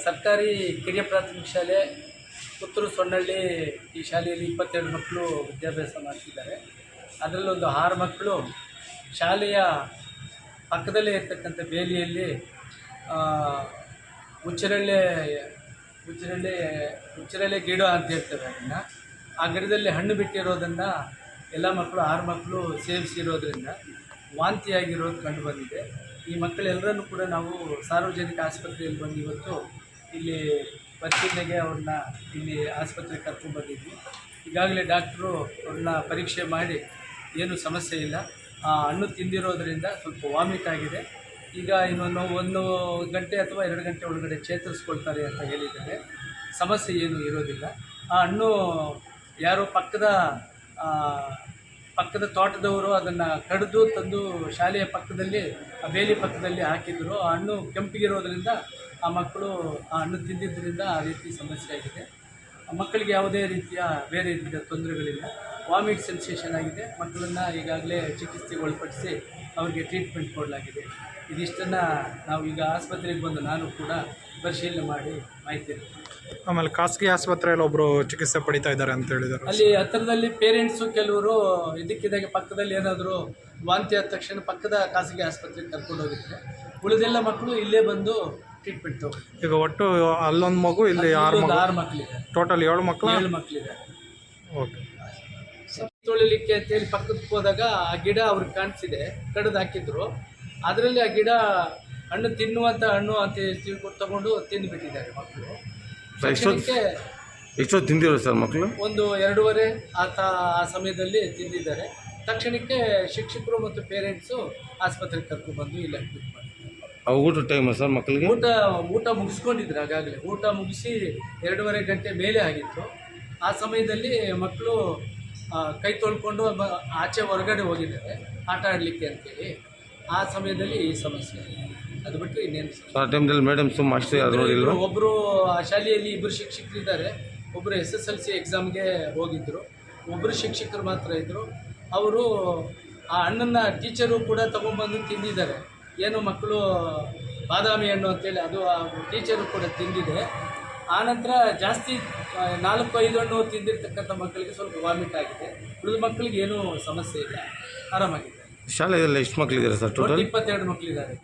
ಸರ್ಕಾರಿ ಕಿರಿಯ ಪ್ರಾಥಮಿಕ ಶಾಲೆ ಪುತ್ತೂರು ಸೊನ್ನಹಳ್ಳಿ. ಈ ಶಾಲೆಯಲ್ಲಿ 22 ಮಕ್ಕಳು ವಿದ್ಯಾಭ್ಯಾಸ ಮಾಡ್ತಿದ್ದಾರೆ. ಅದರಲ್ಲೊಂದು 6 ಮಕ್ಕಳು ಶಾಲೆಯ ಪಕ್ಕದಲ್ಲೇ ಇರ್ತಕ್ಕಂಥ ಬೇಲಿಯಲ್ಲಿ ಹುಚ್ಚರಳ್ಳೆ ಗಿಡ ಅಂತ ಹೇಳ್ತೇವೆ. ಅದನ್ನು ಆ ಗಿಡದಲ್ಲಿ ಹಣ್ಣು ಬಿಟ್ಟಿರೋದನ್ನು ಎಲ್ಲ ಮಕ್ಕಳು 6 ಮಕ್ಕಳು ಸೇವಿಸಿರೋದ್ರಿಂದ ವಾಂತಿಯಾಗಿರೋದು ಕಂಡು ಬಂದಿದೆ. ಈ ಮಕ್ಕಳೆಲ್ಲರನ್ನೂ ಕೂಡ ನಾವು ಸಾರ್ವಜನಿಕ ಆಸ್ಪತ್ರೆಯಲ್ಲಿ ಬಂದು ಇವತ್ತು ಇಲ್ಲಿ ಪರಿಶೀಲನೆಗೆ ಅವ್ರನ್ನ ಇಲ್ಲಿ ಆಸ್ಪತ್ರೆಗೆ ಕರ್ಕೊಂಡ್ಬಂದಿದ್ವಿ. ಈಗಾಗಲೇ ಡಾಕ್ಟ್ರು ಅವ್ರನ್ನ ಪರೀಕ್ಷೆ ಮಾಡಿ ಏನೂ ಸಮಸ್ಯೆ ಇಲ್ಲ, ಹಣ್ಣು ತಿಂದಿರೋದ್ರಿಂದ ಸ್ವಲ್ಪ ವಾಮಿಟ್ ಆಗಿದೆ. ಈಗ ಇನ್ನೊಂದು 1 ಗಂಟೆ ಅಥವಾ 2 ಗಂಟೆ ಒಳಗಡೆ ಚೇತರಿಸ್ಕೊಳ್ತಾರೆ ಅಂತ ಹೇಳಿದ್ದಾರೆ. ಸಮಸ್ಯೆ ಏನೂ ಇರೋದಿಲ್ಲ. ಆ ಹಣ್ಣು ಯಾರೋ ಪಕ್ಕದ ತೋಟದವರು ಅದನ್ನು ಕಡಿದು ತಂದು ಶಾಲೆಯ ಪಕ್ಕದಲ್ಲಿ ಆ ಬೇಲಿ ಪಕ್ಕದಲ್ಲಿ ಹಾಕಿದ್ರು. ಆ ಹಣ್ಣು ಕೆಂಪಿಗಿರೋದ್ರಿಂದ ಆ ಮಕ್ಕಳು ಆ ಹಣ್ಣು ತಿಂದಿದ್ದರಿಂದ ಆ ರೀತಿ ಸಮಸ್ಯೆ ಆಗಿದೆ. ಆ ಮಕ್ಕಳಿಗೆ ಯಾವುದೇ ರೀತಿಯ ಬೇರೆ ರೀತಿಯ ತೊಂದರೆಗಳಿಲ್ಲ. ವಾಮಿಟ್ ಸೆನ್ಸೇಷನ್ ಆಗಿದೆ. ಮಕ್ಕಳನ್ನು ಈಗಾಗಲೇ ಚಿಕಿತ್ಸೆಗೆ ಒಳಪಡಿಸಿ ಅವರಿಗೆ ಟ್ರೀಟ್ಮೆಂಟ್ ಕೊಡಲಾಗಿದೆ. ಇದಿಷ್ಟನ್ನು ನಾವು ಈಗ ಆಸ್ಪತ್ರೆಗೆ ಬಂದು ನಾನು ಕೂಡ ಪರಿಶೀಲನೆ ಮಾಡಿ ಮಾಹಿತಿ. ಆಮೇಲೆ ಖಾಸಗಿ ಆಸ್ಪತ್ರೆಯಲ್ಲಿ ಒಬ್ಬರು ಚಿಕಿತ್ಸೆ ಪಡಿತಾ ಇದ್ದಾರೆ ಅಂತ ಹೇಳಿದ್ದಾರೆ. ಅಲ್ಲಿ ಹತ್ತಿರದಲ್ಲಿ ಪೇರೆಂಟ್ಸು ಕೆಲವರು ಇದಕ್ಕಿದ್ದಾಗೆ ಪಕ್ಕದಲ್ಲಿ ಏನಾದರೂ ವಾಂತಿ ಆದ ತಕ್ಷಣ ಪಕ್ಕದ ಖಾಸಗಿ ಆಸ್ಪತ್ರೆಗೆ ಕರ್ಕೊಂಡು ಹೋಗಿದ್ದಾರೆ. ಉಳಿದೆಲ್ಲ ಮಕ್ಕಳು ಇಲ್ಲೇ ಬಂದು ಟ್ರೀಟ್ಮೆಂಟ್ ತಗೊಂಡು ಈಗ ಒಟ್ಟು ಅಲ್ಲೊಂದು ಮಗು, ಇಲ್ಲಿ 6 ಮಕ್ಕಳಿದ್ದಾರೆ. ಟೋಟಲ್ 7 ಮಕ್ಕಳಿದ್ದಾರೆ. ಓಕೆ. ತೊಳಿಲಿಕ್ಕೆ ಅಂತೇಳಿ ಪಕ್ಕಕ್ಕೆ ಹೋದಾಗ ಆ ಗಿಡ ಅವ್ರಿಗೆ ಕಾಣಿಸಿದೆ, ಕಡಿದು ಹಾಕಿದ್ರು. ಅದರಲ್ಲಿ ಆ ಗಿಡ ಹಣ್ಣು ತಿನ್ನುವಂಥ ಹಣ್ಣು ಅಂತ ತಿಳ್ಕೊಂಡು ತಗೊಂಡು ತಿಂದುಬಿಟ್ಟಿದ್ದಾರೆ ಮಕ್ಕಳು. ಎಷ್ಟೊತ್ತು ತಿಂದಿರೋ ಸರ್ ಮಕ್ಕಳು? ಒಂದು 2:30 ಆ ಸಮಯದಲ್ಲಿ ತಿಂದಿದ್ದಾರೆ. ತಕ್ಷಣಕ್ಕೆ ಶಿಕ್ಷಕರು ಮತ್ತು ಪೇರೆಂಟ್ಸು ಆಸ್ಪತ್ರೆಗೆ ಕರ್ಕೊಂಡ್ಬಂದು ಇಲ್ಲಿ ಅಡ್ಮಿಟ್ ಮಾಡಿದ್ದಾರೆ. ಊಟ ಟೈಮ್ ಸರ್ ಮಕ್ಕಳಿಗೆ? ಊಟ ಮುಗಿಸ್ಕೊಂಡಿದ್ರು. ಆಗಾಗಲೇ ಊಟ ಮುಗಿಸಿ 2:30 ಗಂಟೆ ಮೇಲೆ ಆಗಿತ್ತು. ಆ ಸಮಯದಲ್ಲಿ ಮಕ್ಕಳು ಕೈ ತೊಳ್ಕೊಂಡು ಆಚೆ ಹೊರಗಡೆ ಹೋಗಿದ್ದಾರೆ ಆಟ ಆಡಲಿಕ್ಕೆ ಅಂತೇಳಿ. ಆ ಸಮಯದಲ್ಲಿ ಈ ಸಮಸ್ಯೆ. ಅದು ಬಿಟ್ಟರೆ ಇನ್ನೇನು ಆ ಟೈಮ್ದಲ್ಲಿ ಮೇಡಮ್ಸು ಮಾಸ್ಟರ್ ಯಾರು ನೋಡಿಲ್ಲ? ಒಬ್ಬರು ಆ ಶಾಲೆಯಲ್ಲಿ 2 ಶಿಕ್ಷಕರಿದ್ದಾರೆ. ಒಬ್ಬರು SSLC ಎಕ್ಸಾಮ್ಗೆ ಹೋಗಿದ್ದರು. ಒಬ್ಬರು ಶಿಕ್ಷಕರು ಮಾತ್ರ ಇದ್ದರು. ಅವರು ಆ ಹಣ್ಣನ್ನು ಟೀಚರು ಕೂಡ ತೊಗೊಂಡ್ಬಂದು ತಿಂದಿದ್ದಾರೆ. ಏನು ಮಕ್ಕಳು ಬಾದಾಮಿ ಹಣ್ಣು ಅಂತೇಳಿ ಅದು ಆ ಟೀಚರು ಕೂಡ ತಿಂದಿದೆ. ಆನಂತರ ಜಾಸ್ತಿ 4-5 ಹಣ್ಣು ತಿಂದಿರ್ತಕ್ಕಂಥ ಮಕ್ಕಳಿಗೆ ಸ್ವಲ್ಪ ವಾಮಿಟ್ ಆಗಿದೆ. ಉಳಿದ ಮಕ್ಕಳಿಗೆ ಏನೂ ಸಮಸ್ಯೆ ಇಲ್ಲ, ಆರಾಮಾಗಿದೆ. ಶಾಲೆಯಲ್ಲಿ ಎಷ್ಟು ಮಕ್ಕಳಿದ್ದಾರೆ ಸರ್ ಟೋಟಲ್? 22 ಮಕ್ಕಳಿದ್ದಾರೆ.